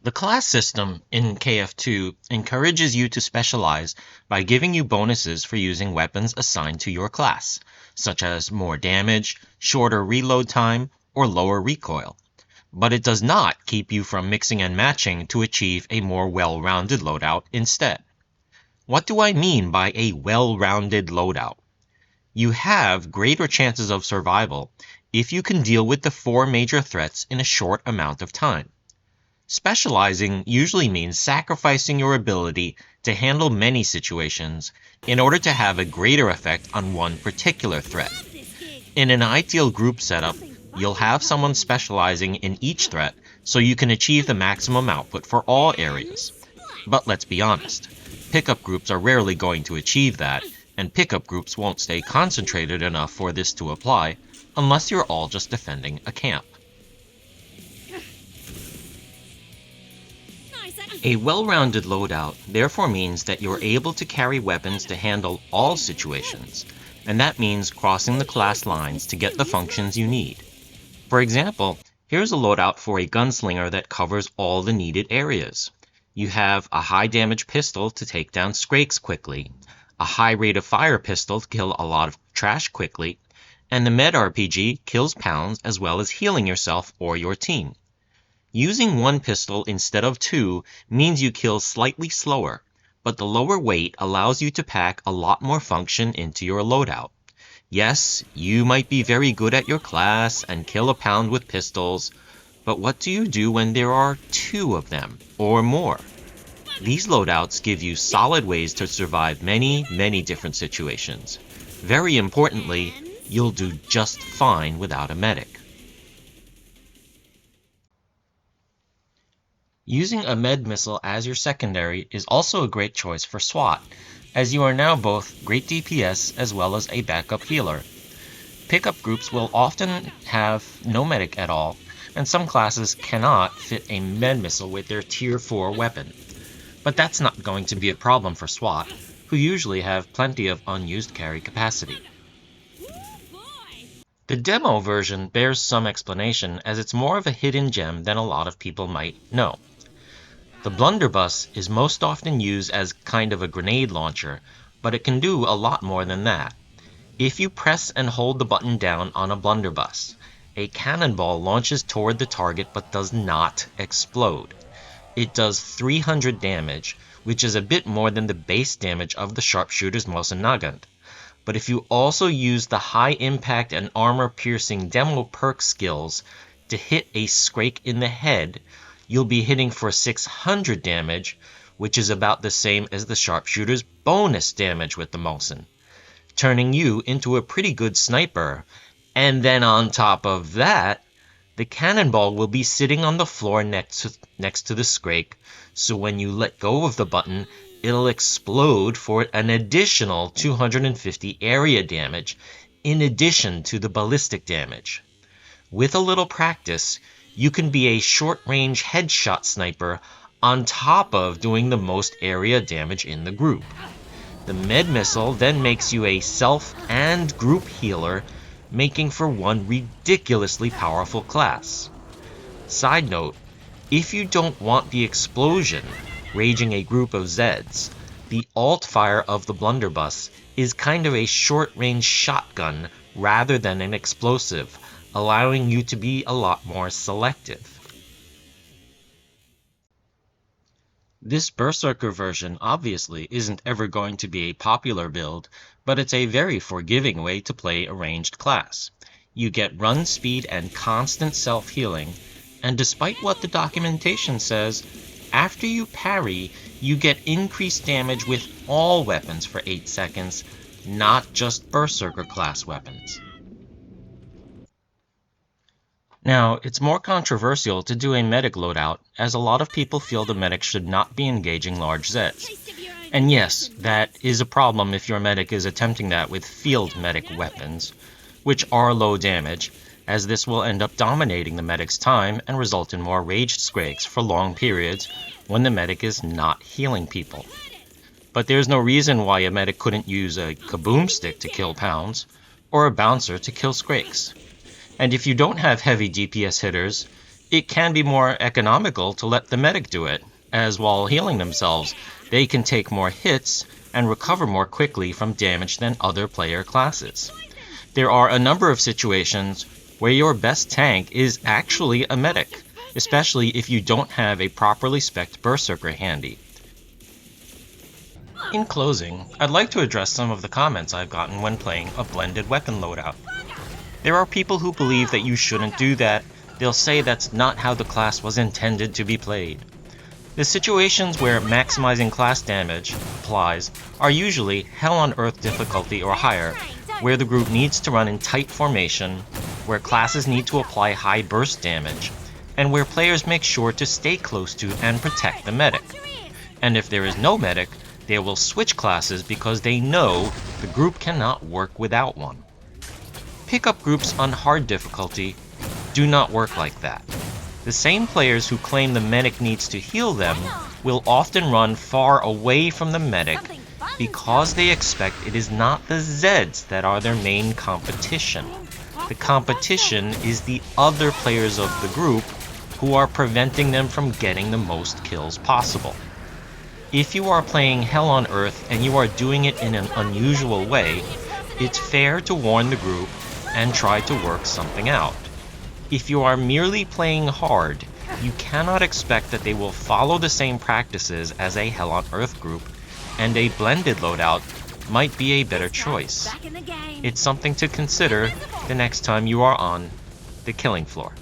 The class system in KF2 encourages you to specialize by giving you bonuses for using weapons assigned to your class, such as more damage, shorter reload time, or lower recoil. But it does not keep you from mixing and matching to achieve a more well-rounded loadout instead. What do I mean by a well-rounded loadout? You have greater chances of survival if you can deal with the four major threats in a short amount of time. Specializing usually means sacrificing your ability to handle many situations in order to have a greater effect on one particular threat. In an ideal group setup, you'll have someone specializing in each threat so you can achieve the maximum output for all areas. But let's be honest, pickup groups are rarely going to achieve that, and pickup groups won't stay concentrated enough for this to apply unless you're all just defending a camp. A well-rounded loadout therefore means that you're able to carry weapons to handle all situations, and that means crossing the class lines to get the functions you need. For example, here's a loadout for a gunslinger that covers all the needed areas. You have a high damage pistol to take down Skrakes quickly, a high rate of fire pistol to kill a lot of trash quickly, and the Med RPG kills pounds as well as healing yourself or your team. Using one pistol instead of two means you kill slightly slower, but the lower weight allows you to pack a lot more function into your loadout. Yes, you might be very good at your class and kill a pound with pistols, but what do you do when there are two of them or more? These loadouts give you solid ways to survive many, many different situations. Very importantly, you'll do just fine without a medic. Using a med missile as your secondary is also a great choice for SWAT, as you are now both great DPS as well as a backup healer. Pickup groups will often have no medic at all, and some classes cannot fit a med missile with their tier 4 weapon. But that's not going to be a problem for SWAT, who usually have plenty of unused carry capacity. The demo version bears some explanation, as it's more of a hidden gem than a lot of people might know. The blunderbuss is most often used as kind of a grenade launcher, but it can do a lot more than that. If you press and hold the button down on a blunderbuss, a cannonball launches toward the target but does not explode. It does 300 damage, which is a bit more than the base damage of the sharpshooter's Mosin-Nagant. But if you also use the high impact and armor piercing demo perk skills to hit a Skrake in the head, you'll be hitting for 600 damage, which is about the same as the sharpshooter's bonus damage with the Mosin, turning you into a pretty good sniper. And then on top of that, the cannonball will be sitting on the floor next to the Skrake, so when you let go of the button, it'll explode for an additional 250 area damage, in addition to the ballistic damage. With a little practice, you can be a short-range headshot sniper on top of doing the most area damage in the group. The med missile then makes you a self and group healer, making for one ridiculously powerful class. Side note, if you don't want the explosion raging a group of Zeds, the alt fire of the blunderbuss is kind of a short-range shotgun rather than an explosive, allowing you to be a lot more selective. This Berserker version obviously isn't ever going to be a popular build, but it's a very forgiving way to play a ranged class. You get run speed and constant self-healing, and despite what the documentation says, after you parry, you get increased damage with all weapons for 8 seconds, not just Berserker class weapons. Now, it's more controversial to do a medic loadout, as a lot of people feel the medic should not be engaging large Zeds. And yes, that is a problem if your medic is attempting that with field medic weapons, which are low damage, as this will end up dominating the medic's time and result in more raged Skrakes for long periods when the medic is not healing people. But there's no reason why a medic couldn't use a kaboom stick to kill pounds, or a bouncer to kill Skrakes. And if you don't have heavy DPS hitters, It can be more economical to let the medic do it, as while healing themselves, they can take more hits and recover more quickly from damage than other player classes. There are a number of situations where your best tank is actually a medic, especially if you don't have a properly spec'd Berserker handy. In closing, I'd like to address some of the comments I've gotten when playing a blended weapon loadout. There are people who believe that you shouldn't do that. They'll say that's not how the class was intended to be played. The situations where maximizing class damage applies are usually Hell on Earth difficulty or higher, where the group needs to run in tight formation, where classes need to apply high burst damage, and where players make sure to stay close to and protect the medic. And if there is no medic, they will switch classes because they know the group cannot work without one. Pickup groups on hard difficulty do not work like that. The same players who claim the medic needs to heal them will often run far away from the medic because they expect it is not the Zeds that are their main competition. The competition is the other players of the group who are preventing them from getting the most kills possible. If you are playing Hell on Earth and you are doing it in an unusual way, it's fair to warn the group and try to work something out. If you are merely playing hard, you cannot expect that they will follow the same practices as a Hell on Earth group, and a blended loadout might be a better choice. It's something to consider the next time you are on the killing floor.